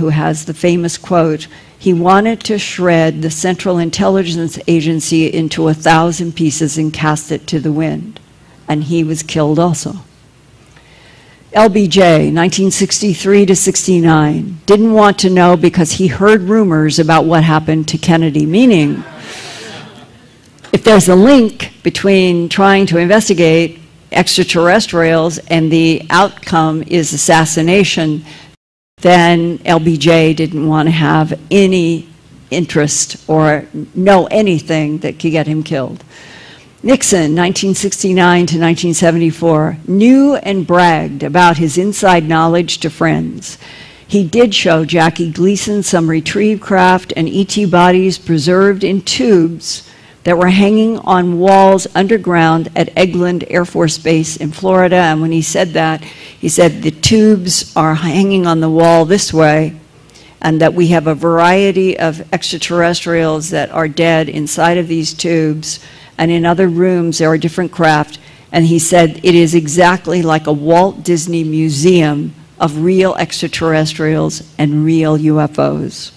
who has the famous quote, "He wanted to shred the Central Intelligence Agency into 1,000 pieces and cast it to the wind." And he was killed also. LBJ, 1963 to 69, didn't want to know because he heard rumors about what happened to Kennedy, meaning if there's a link between trying to investigate extraterrestrials and the outcome is assassination, then LBJ didn't want to have any interest or know anything that could get him killed. Nixon, 1969 to 1974, knew and bragged about his inside knowledge to friends. He did show Jackie Gleason some retrieved craft and ET bodies preserved in tubes that were hanging on walls underground at Eglin Air Force Base in Florida. And when he said that, he said the tubes are hanging on the wall this way, and that we have a variety of extraterrestrials that are dead inside of these tubes, and in other rooms there are different craft. And he said it is exactly like a Walt Disney museum of real extraterrestrials and real UFOs.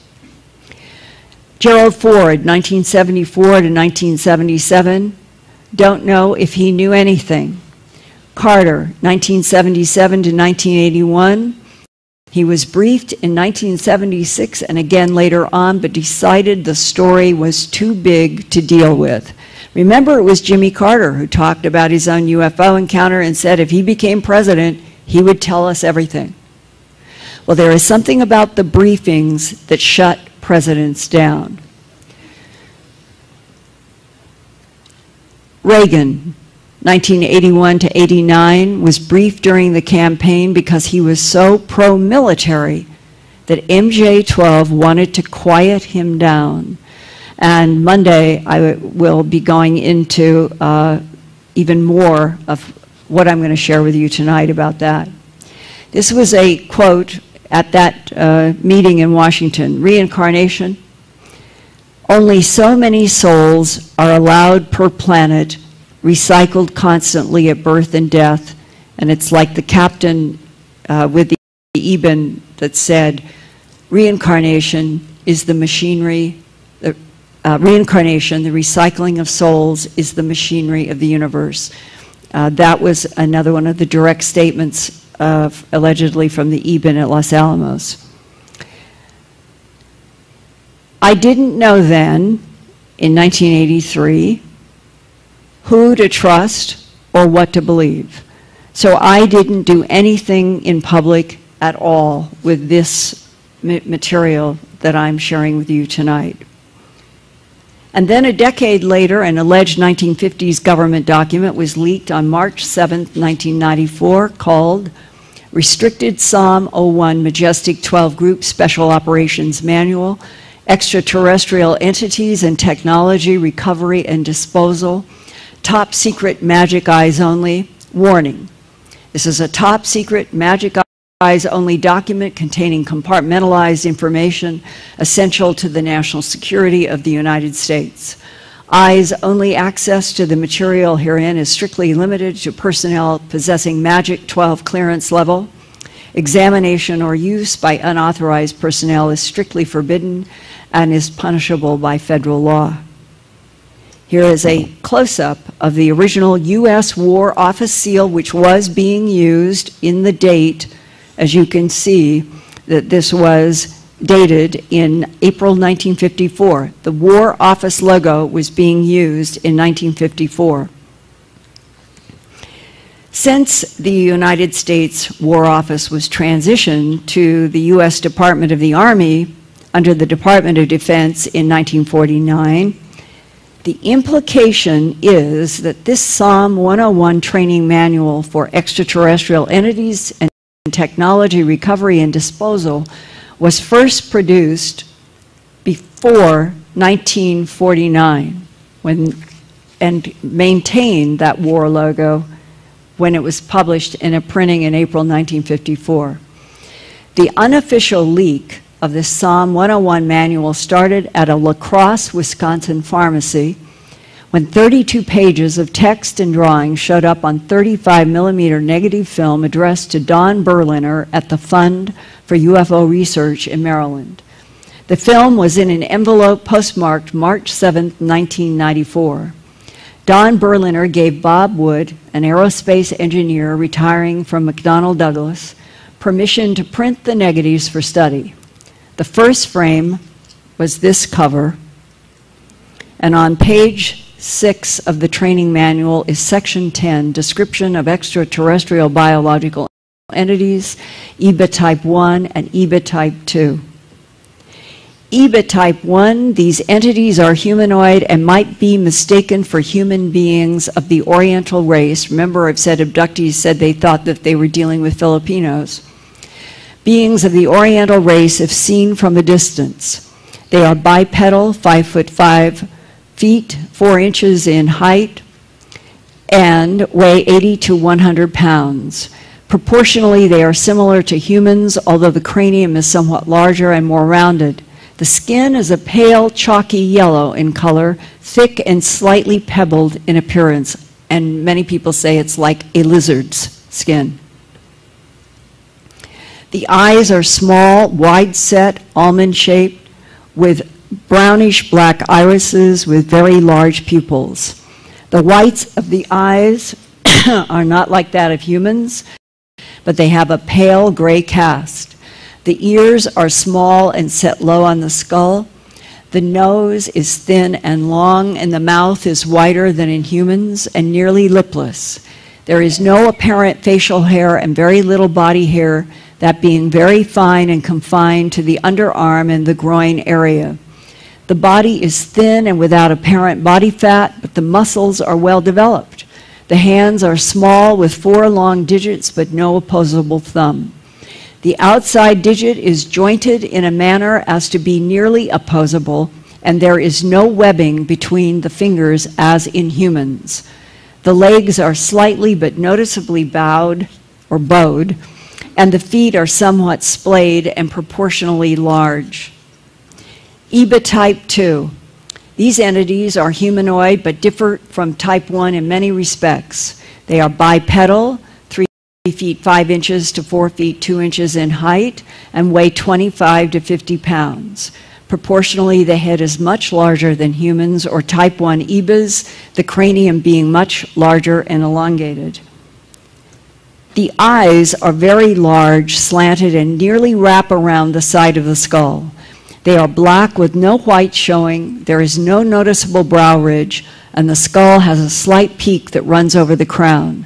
Gerald Ford, 1974 to 1977, don't know if he knew anything. Carter, 1977 to 1981, he was briefed in 1976 and again later on, but decided the story was too big to deal with. Remember, it was Jimmy Carter who talked about his own UFO encounter and said if he became president, he would tell us everything. Well, there is something about the briefings that shut presidents down. Reagan, 1981 to 89, was briefed during the campaign because he was so pro-military that MJ-12 wanted to quiet him down. And Monday, I will be going into even more of what I'm going to share with you tonight about that. This was a quote at that meeting in Washington. Reincarnation. Only so many souls are allowed per planet, recycled constantly at birth and death. And it's like the captain with the Eben that said, reincarnation is the machinery, reincarnation, the recycling of souls, is the machinery of the universe. That was another one of the direct statements allegedly from the Eben at Los Alamos. I didn't know then, in 1983, who to trust or what to believe. So I didn't do anything in public at all with this material that I'm sharing with you tonight. And then a decade later, an alleged 1950s government document was leaked on March 7, 1994, called Restricted Psalm 01 Majestic 12 Group Special Operations Manual, Extraterrestrial Entities and Technology Recovery and Disposal, Top Secret Magic Eyes Only. Warning, this is a top secret Magic Eyes Only document containing compartmentalized information essential to the national security of the United States. Eyes only access to the material herein is strictly limited to personnel possessing Magic 12 clearance level. Examination or use by unauthorized personnel is strictly forbidden and is punishable by federal law. Here is a close-up of the original U.S. War Office seal, which was being used in the date. As you can see, that this was dated in April 1954. The War Office logo was being used in 1954. Since the United States War Office was transitioned to the U.S. Department of the Army under the Department of Defense in 1949, the implication is that this Psalm 101 training manual for extraterrestrial entities and technology recovery and disposal was first produced before 1949 and maintained that war logo when it was published in a printing in April 1954. The unofficial leak of the Psalm 101 manual started at a La Crosse, Wisconsin pharmacy when 32 pages of text and drawings showed up on 35mm negative film addressed to Don Berliner at the Fund for UFO Research in Maryland. The film was in an envelope postmarked March 7, 1994. Don Berliner gave Bob Wood, an aerospace engineer retiring from McDonnell Douglas, permission to print the negatives for study. The first frame was this cover, and on page 6 of the training manual is section 10, Description of Extraterrestrial Biological Entities, EBA Type 1 and EBA Type 2. EBA Type 1, these entities are humanoid and might be mistaken for human beings of the Oriental race. Remember, I've said abductees said they thought that they were dealing with Filipinos. Beings of the Oriental race if seen from a distance. They are bipedal, 5'5" 4 inches in height, and weigh 80 to 100 pounds. Proportionally, they are similar to humans, although the cranium is somewhat larger and more rounded. The skin is a pale, chalky yellow in color, thick and slightly pebbled in appearance, and many people say it's like a lizard's skin. The eyes are small, wide-set, almond-shaped, with brownish black irises with very large pupils. The whites of the eyes are not like that of humans, but they have a pale gray cast. The ears are small and set low on the skull. The nose is thin and long, and the mouth is wider than in humans and nearly lipless. There is no apparent facial hair and very little body hair, that being very fine and confined to the underarm and the groin area. The body is thin and without apparent body fat, but the muscles are well developed. The hands are small with 4 long digits but no opposable thumb. The outside digit is jointed in a manner as to be nearly opposable, and there is no webbing between the fingers as in humans. The legs are slightly but noticeably bowed or bowed, and the feet are somewhat splayed and proportionally large. EBA Type 2. These entities are humanoid but differ from Type 1 in many respects. They are bipedal, 3 feet 5 inches to 4 feet 2 inches in height, and weigh 25 to 50 pounds. Proportionally, the head is much larger than humans or Type 1 EBAs, the cranium being much larger and elongated. The eyes are very large, slanted, and nearly wrap around the side of the skull. They are black with no white showing, there is no noticeable brow ridge, and the skull has a slight peak that runs over the crown.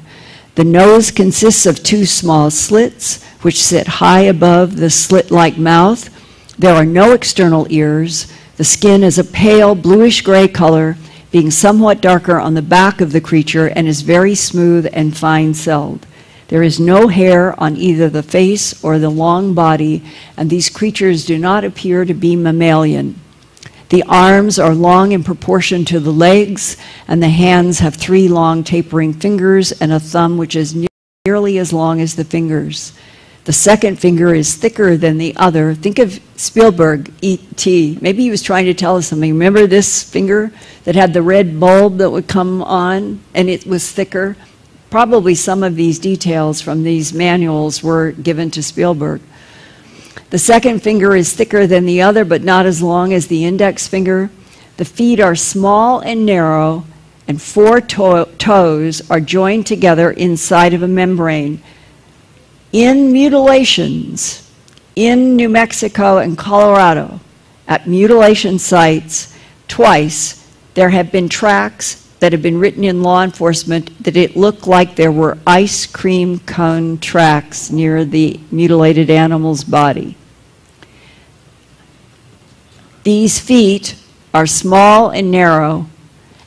The nose consists of 2 small slits, which sit high above the slit-like mouth. There are no external ears. The skin is a pale bluish-gray color, being somewhat darker on the back of the creature, and is very smooth and fine-celled. There is no hair on either the face or the long body, and these creatures do not appear to be mammalian. The arms are long in proportion to the legs, and the hands have 3 long tapering fingers and a thumb which is nearly as long as the fingers. The second finger is thicker than the other. Think of Spielberg, E.T. Maybe he was trying to tell us something. Remember this finger that had the red bulb that would come on, and it was thicker? Probably some of these details from these manuals were given to Spielberg. The second finger is thicker than the other, but not as long as the index finger. The feet are small and narrow, and 4 toes are joined together inside of a membrane. In mutilations in New Mexico and Colorado, at mutilation sites, twice, there have been tracks that have been written in law enforcement that it looked like there were ice cream cone tracks near the mutilated animal's body. These feet are small and narrow,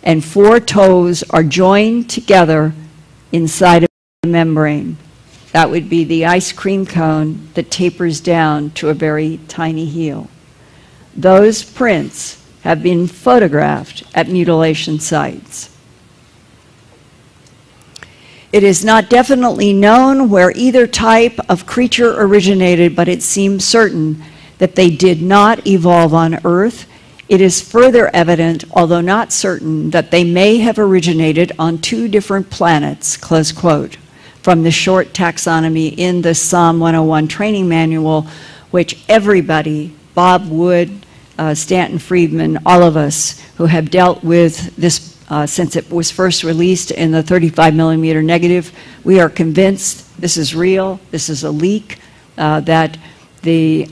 and 4 toes are joined together inside of a membrane. That would be the ice cream cone that tapers down to a very tiny heel. Those prints have been photographed at mutilation sites. It is not definitely known where either type of creature originated, but it seems certain that they did not evolve on Earth. It is further evident, although not certain, that they may have originated on 2 different planets, close quote, from the short taxonomy in the Psalm 101 training manual, which everybody, Bob Wood, Stanton Friedman, all of us who have dealt with this since it was first released in the 35 millimeter negative, we are convinced this is real, this is a leak, that the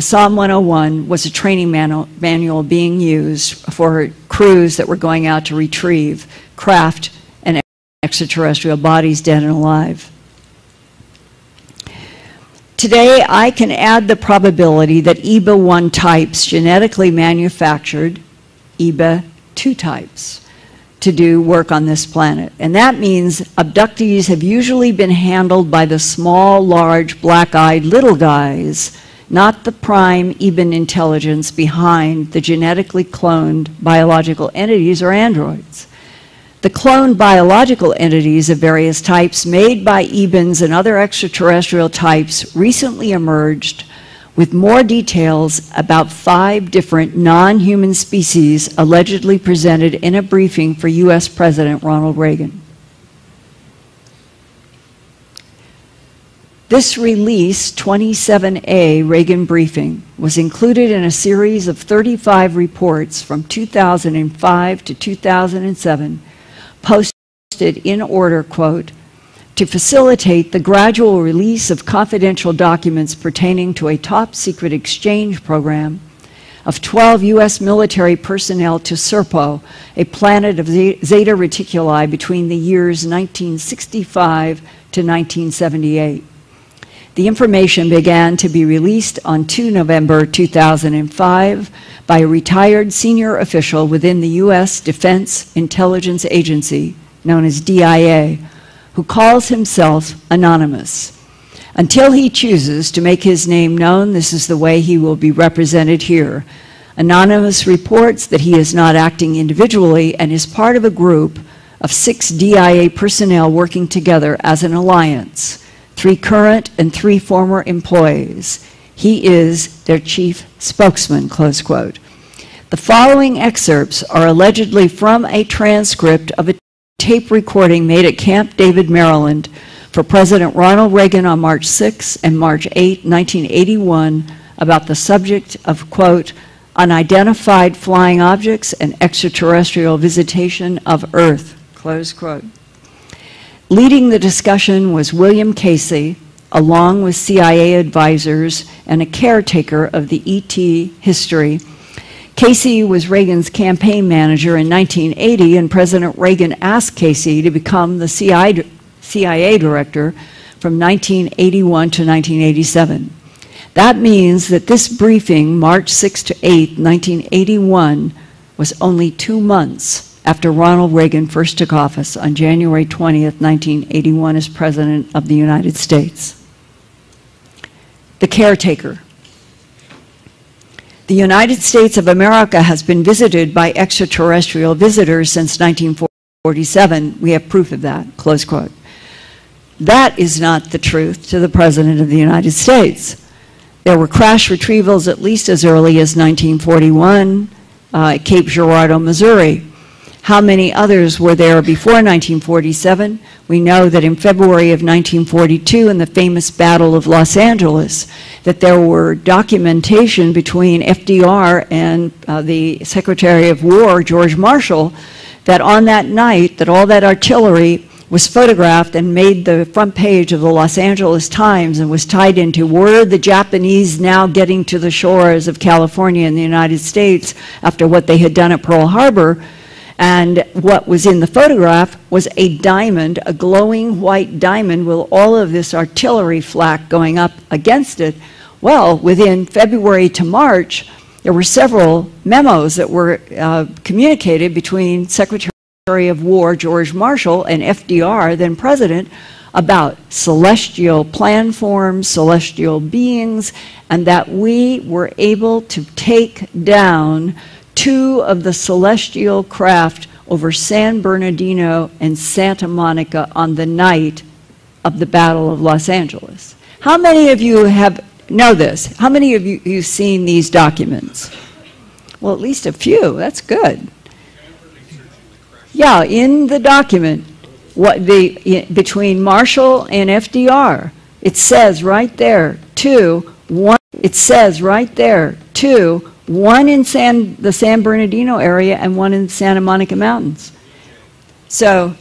Psalm 101 was a training manual being used for crews that were going out to retrieve craft and extraterrestrial bodies, dead and alive. Today, I can add the probability that EBA-1 types genetically manufactured EBA-2 types to do work on this planet. And that means abductees have usually been handled by the small, large, black-eyed little guys, not the prime EBA intelligence behind the genetically cloned biological entities or androids. The cloned biological entities of various types made by EBANs and other extraterrestrial types recently emerged with more details about 5 different non-human species allegedly presented in a briefing for US President Ronald Reagan. This release, 27A Reagan briefing, was included in a series of 35 reports from 2005 to 2007, posted in order, quote, to facilitate the gradual release of confidential documents pertaining to a top-secret exchange program of 12 U.S. military personnel to Serpo, a planet of Zeta Reticuli, between the years 1965 to 1978. The information began to be released on 2 November 2005 by a retired senior official within the U.S. Defense Intelligence Agency, known as DIA, who calls himself anonymous. Until he chooses to make his name known, this is the way he will be represented here. Anonymous reports that he is not acting individually and is part of a group of 6 DIA personnel working together as an alliance, 3 current and 3 former employees. He is their chief spokesman, close quote. The following excerpts are allegedly from a transcript of a tape recording made at Camp David, Maryland for President Ronald Reagan on March 6 and March 8, 1981 about the subject of, quote, unidentified flying objects and extraterrestrial visitation of Earth, close quote. Leading the discussion was William Casey, along with CIA advisors and a caretaker of the ET history. Casey was Reagan's campaign manager in 1980, and President Reagan asked Casey to become the CIA director from 1981 to 1987. That means that this briefing, March 6 to 8, 1981, was only 2 months after Ronald Reagan first took office on January 20th, 1981 as President of the United States. The caretaker. The United States of America has been visited by extraterrestrial visitors since 1947. We have proof of that, close quote. That is not the truth to the President of the United States. There were crash retrievals at least as early as 1941 at Cape Girardeau, Missouri. How many others were there before 1947? We know that in February of 1942, in the famous Battle of Los Angeles, that there were documentation between FDR and the Secretary of War, George Marshall, that on that night, that all that artillery was photographed and made the front page of the Los Angeles Times and was tied into, were the Japanese now getting to the shores of California and the United States after what they had done at Pearl Harbor? And what was in the photograph was a diamond, a glowing white diamond with all of this artillery flak going up against it. Well, within February to March, there were several memos that were communicated between Secretary of War George Marshall and FDR, then President, about celestial planforms, celestial beings, and that we were able to take down 2 of the celestial craft over San Bernardino and Santa Monica on the night of the Battle of Los Angeles. How many of you know this? How many of you have seen these documents? Well, at least a few. That's good. Yeah, in the document, between Marshall and FDR, it says right there, one in the San Bernardino area and one in the Santa Monica Mountains. So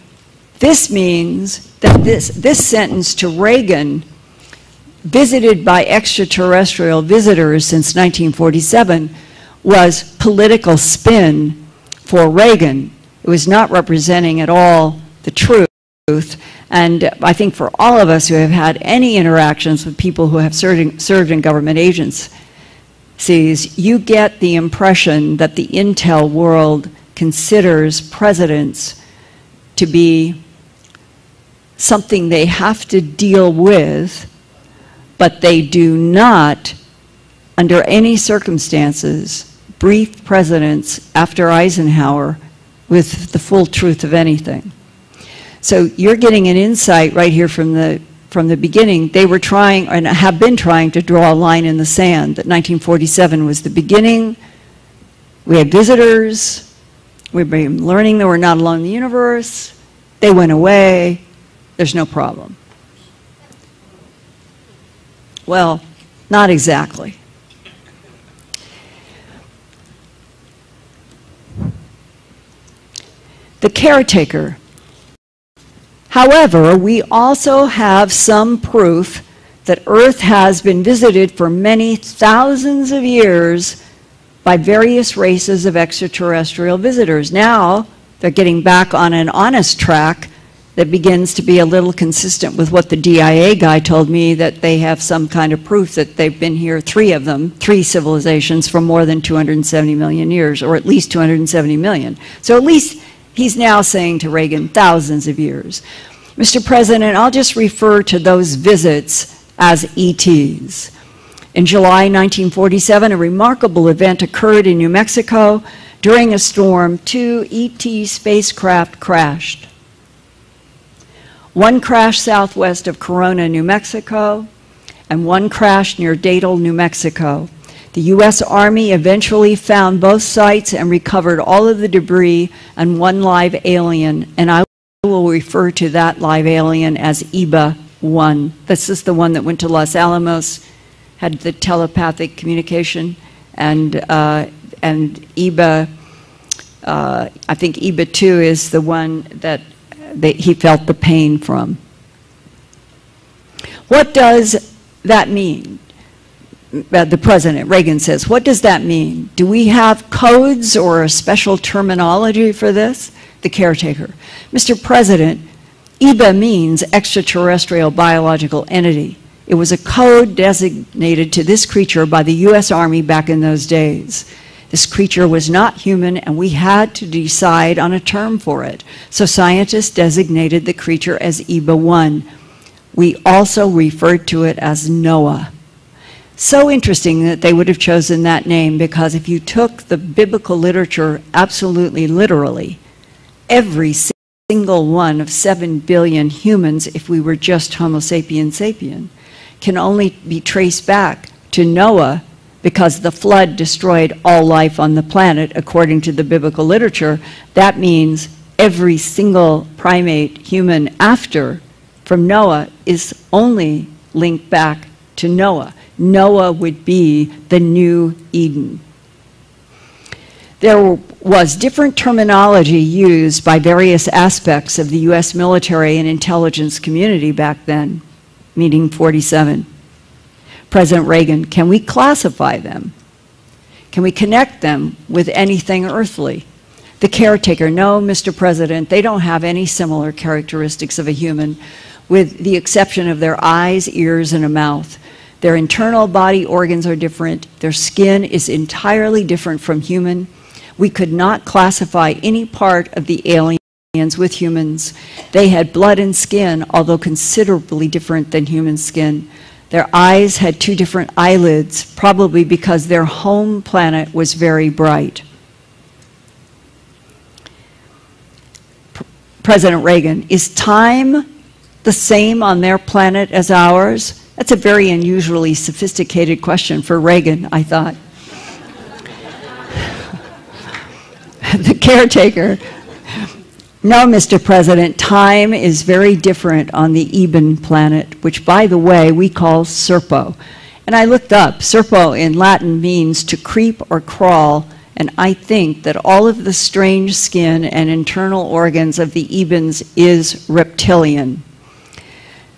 this means that this sentence to Reagan, visited by extraterrestrial visitors since 1947, was political spin for Reagan. It was not representing at all the truth. And I think for all of us who have had any interactions with people who have served in government agencies, you get the impression that the intel world considers presidents to be something they have to deal with, but they do not, under any circumstances, brief presidents after Eisenhower with the full truth of anything. So you're getting an insight right here from the beginning. They were trying, and have been trying, to draw a line in the sand, that 1947 was the beginning. We had visitors. We've been learning that we're not alone in the universe. They went away. There's no problem. Well, not exactly. The caretaker. However, we also have some proof that Earth has been visited for many thousands of years by various races of extraterrestrial visitors. Now, they're getting back on an honest track that begins to be a little consistent with what the DIA guy told me, that they have some kind of proof that they've been here, three civilizations for more than 270 million years, or at least 270 million. So at least he's now saying to Reagan, thousands of years. Mr. President, I'll just refer to those visits as ETs. In July 1947, a remarkable event occurred in New Mexico. During a storm, 2 ET spacecraft crashed. One crashed southwest of Corona, New Mexico, and one crashed near Datil, New Mexico. The U.S. Army eventually found both sites and recovered all of the debris and one live alien, and I will refer to that live alien as EBA-1. This is the one that went to Los Alamos, had the telepathic communication, and EBA, I think EBA-2 is the one that he felt the pain from. What does that mean? The President, Reagan says, what does that mean? Do we have codes or a special terminology for this? The caretaker. Mr. President, EBA means extraterrestrial biological entity. It was a code designated to this creature by the U.S. Army back in those days. This creature was not human, and we had to decide on a term for it. So scientists designated the creature as EBA-1. We also referred to it as Noah. So interesting that they would have chosen that name, because if you took the biblical literature absolutely literally, every single one of 7 billion humans, if we were just Homo sapiens sapien, can only be traced back to Noah, because the flood destroyed all life on the planet, according to the biblical literature. That means every single primate, human after, from Noah, is only linked back to Noah. Noah would be the new Eden. There was different terminology used by various aspects of the U.S. military and intelligence community back then, meaning 47. President Reagan, can we classify them? Can we connect them with anything earthly? The caretaker, no, Mr. President, they don't have any similar characteristics of a human, with the exception of their eyes, ears, and a mouth. Their internal body organs are different. Their skin is entirely different from human. We could not classify any part of the aliens with humans. They had blood and skin, although considerably different than human skin. Their eyes had 2 different eyelids, probably because their home planet was very bright. President Reagan, is time the same on their planet as ours? That's a very unusually sophisticated question for Reagan, I thought. caretaker. No, Mr. President, time is very different on the Eben planet, which, by the way, we call Serpo. And I looked up. Serpo in Latin means to creep or crawl, and I think that all of the strange skin and internal organs of the Ebens is reptilian.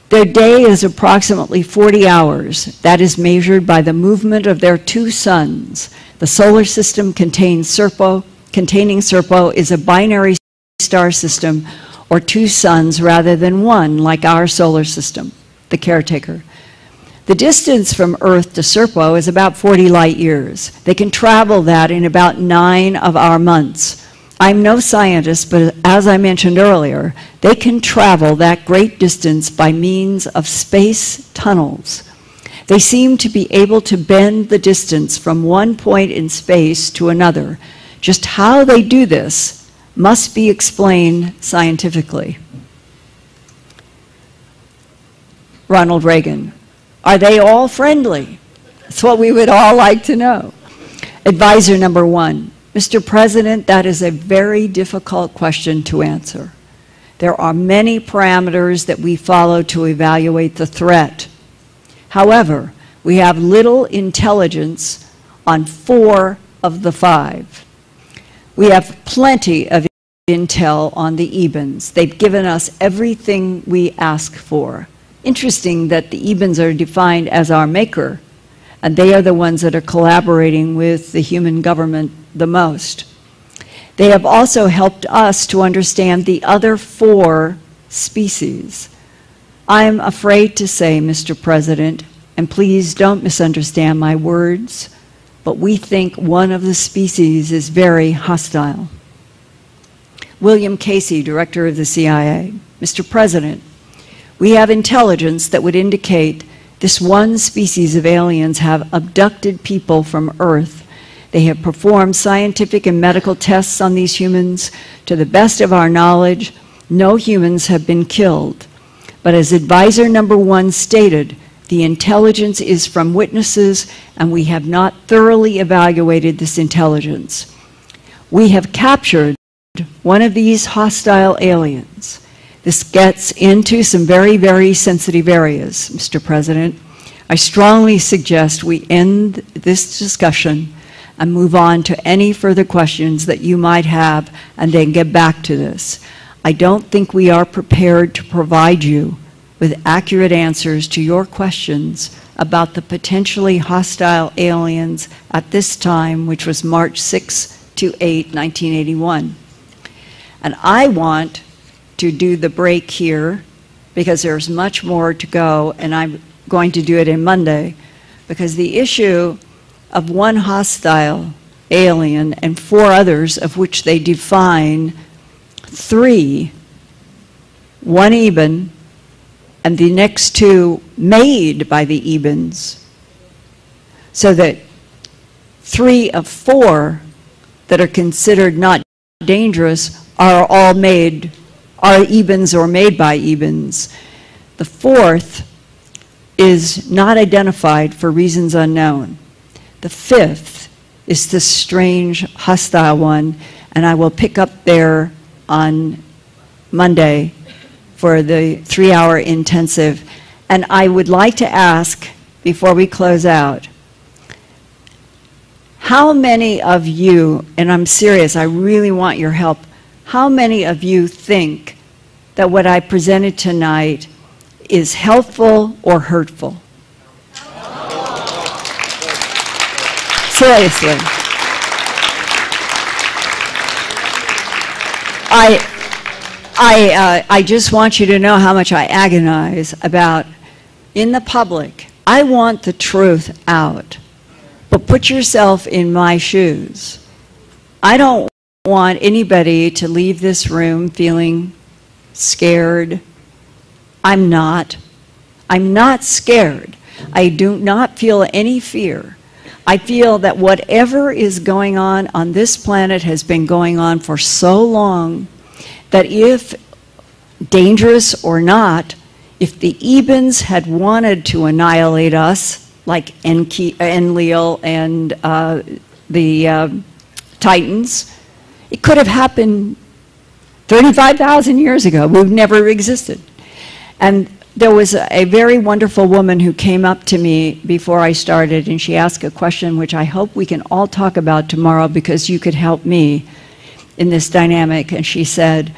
Their day is approximately 40 hours. That is measured by the movement of their two suns. The solar system containing Serpo is a binary star system, or two suns rather than one, like our solar system, the caretaker. The distance from Earth to Serpo is about 40 light years. They can travel that in about 9 of our months. I'm no scientist, but as I mentioned earlier, they can travel that great distance by means of space tunnels. They seem to be able to bend the distance from one point in space to another. Just how they do this must be explained scientifically. Ronald Reagan. Are they all friendly? That's what we would all like to know. Advisor number 1. Mr. President, that is a very difficult question to answer. There are many parameters that we follow to evaluate the threat. However, we have little intelligence on 4 of the 5. We have plenty of intel on the Ebens. They've given us everything we ask for. Interesting that the Ebens are defined as our maker, and they are the ones that are collaborating with the human government the most. They have also helped us to understand the other 4 species. I'm afraid to say, Mr. President, and please don't misunderstand my words, but we think one of the species is very hostile. William Casey, Director of the CIA. Mr. President, we have intelligence that would indicate this one species of aliens have abducted people from Earth. They have performed scientific and medical tests on these humans. To the best of our knowledge, no humans have been killed. But as advisor number 1 stated, the intelligence is from witnesses, and we have not thoroughly evaluated this intelligence. We have captured one of these hostile aliens. This gets into some very, very sensitive areas, Mr. President. I strongly suggest we end this discussion and move on to any further questions that you might have, and then get back to this. I don't think we are prepared to provide you with accurate answers to your questions about the potentially hostile aliens at this time, which was March 6 to 8, 1981. And I want to do the break here because there's much more to go, and I'm going to do it in Monday, because the issue of one hostile alien and 4 others of which they define 3, 1 Eben, and the next 2 made by the Ebens, so that 3 of 4 that are considered not dangerous are all made, are Ebens or made by Ebens. The 4th is not identified for reasons unknown. The 5th is this strange hostile one, and I will pick up there on Monday for the 3-hour intensive. And I would like to ask, before we close out, how many of you, and I'm serious, I really want your help, how many of you think that what I presented tonight is helpful or hurtful? Seriously. I just want you to know how much I agonize about, in the public, I want the truth out. But put yourself in my shoes. I don't want anybody to leave this room feeling scared. I'm not. I'm not scared. I do not feel any fear. I feel that whatever is going on this planet has been going on for so long that if, dangerous or not, if the Ebens had wanted to annihilate us, like Enlil and the Titans, It could have happened 35,000 years ago. We've never existed. And there was a very wonderful woman who came up to me before I started, and she asked a question which I hope we can all talk about tomorrow, because you could help me in this dynamic. And she said,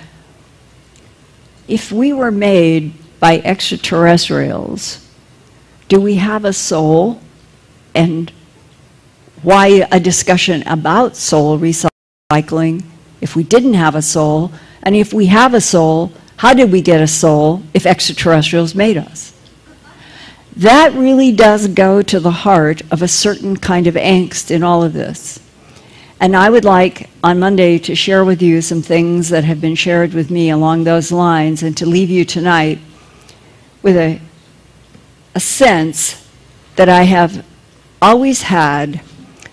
if we were made by extraterrestrials, do we have a soul? And why a discussion about soul recycling if we didn't have a soul? And if we have a soul, how did we get a soul if extraterrestrials made us? That really does go to the heart of a certain kind of angst in all of this. And I would like on Monday to share with you some things that have been shared with me along those lines, and to leave you tonight with a sense that I have always had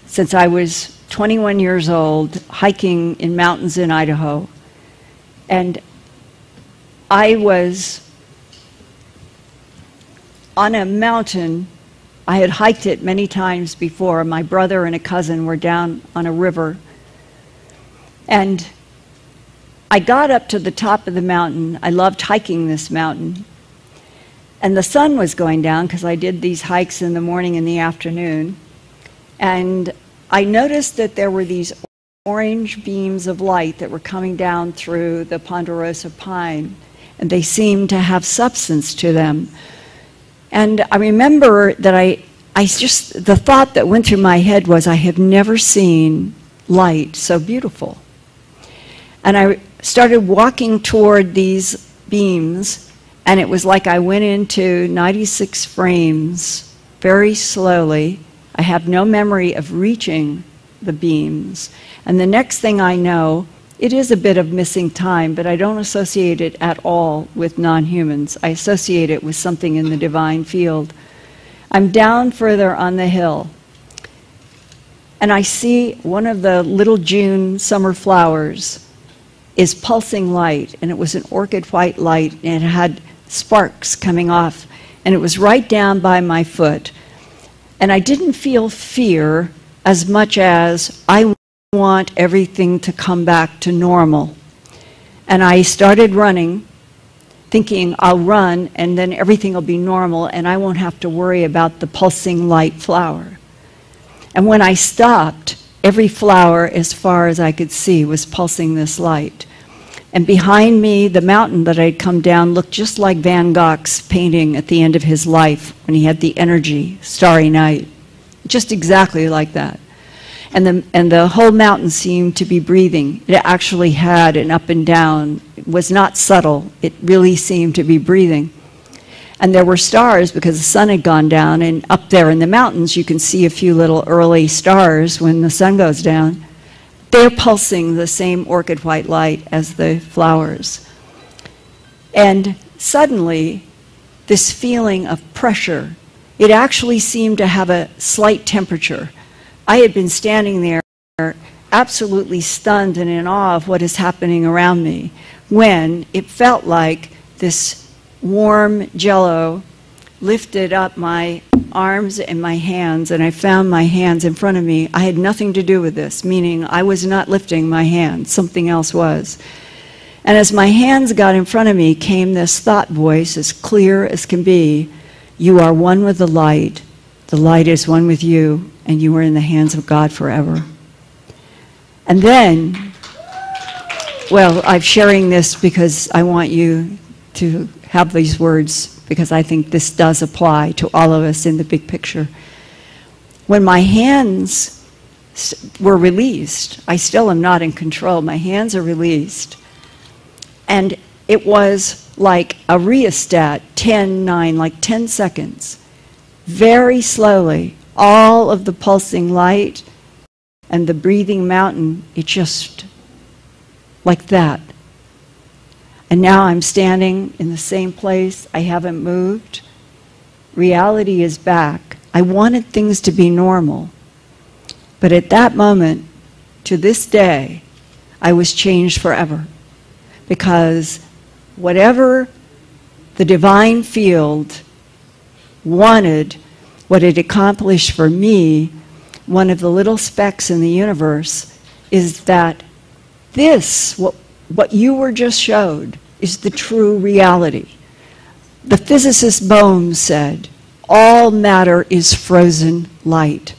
since I was 21 years old, hiking in mountains in Idaho. And I was on a mountain. I had hiked it many times before. My brother and a cousin were down on a river. And I got up to the top of the mountain. I loved hiking this mountain. And the sun was going down, because I did these hikes in the morning and the afternoon. And I noticed that there were these orange beams of light that were coming down through the ponderosa pine, and they seemed to have substance to them. And I remember that the thought that went through my head was, I have never seen light so beautiful. And I started walking toward these beams, and it was like I went into 96 frames very slowly. I have no memory of reaching the beams. And the next thing I know, it is a bit of missing time, but I don't associate it at all with non-humans. I associate it with something in the divine field. I'm down further on the hill, and I see one of the little June summer flowers is pulsing light, and it was an orchid white light, and it had sparks coming off, and it was right down by my foot. And I didn't feel fear as much as I want everything to come back to normal. And I started running, thinking I'll run and then everything will be normal and I won't have to worry about the pulsing light flower. And when I stopped, every flower, as far as I could see, was pulsing this light. And behind me, the mountain that I'd come down looked just like Van Gogh's painting at the end of his life when he had the energy, Starry Night. Just exactly like that. And the whole mountain seemed to be breathing. It actually had an up and down. It was not subtle. It really seemed to be breathing. And there were stars because the sun had gone down, and up there in the mountains you can see a few little early stars when the sun goes down. They're pulsing the same orchid white light as the flowers. And suddenly, this feeling of pressure, it actually seemed to have a slight temperature. I had been standing there absolutely stunned and in awe of what is happening around me, when it felt like this warm jello lifted up my arms and my hands, and I found my hands in front of me. I had nothing to do with this, meaning I was not lifting my hands, something else was. And as my hands got in front of me came this thought voice, as clear as can be: you are one with the light is one with you, and you are in the hands of God forever. And then, well, I'm sharing this because I want you to have these words, because I think this does apply to all of us in the big picture. When my hands were released, I still am not in control, my hands are released, and it was like a rheostat, 10-9, like 10 seconds. Very slowly, all of the pulsing light and the breathing mountain, it just, like that. And now I'm standing in the same place. I haven't moved. Reality is back. I wanted things to be normal. But at that moment, to this day, I was changed forever. Because whatever the divine field wanted, what it accomplished for me, one of the little specks in the universe, is that this, what you were just showed, is the true reality. The physicist Bohm said, all matter is frozen light.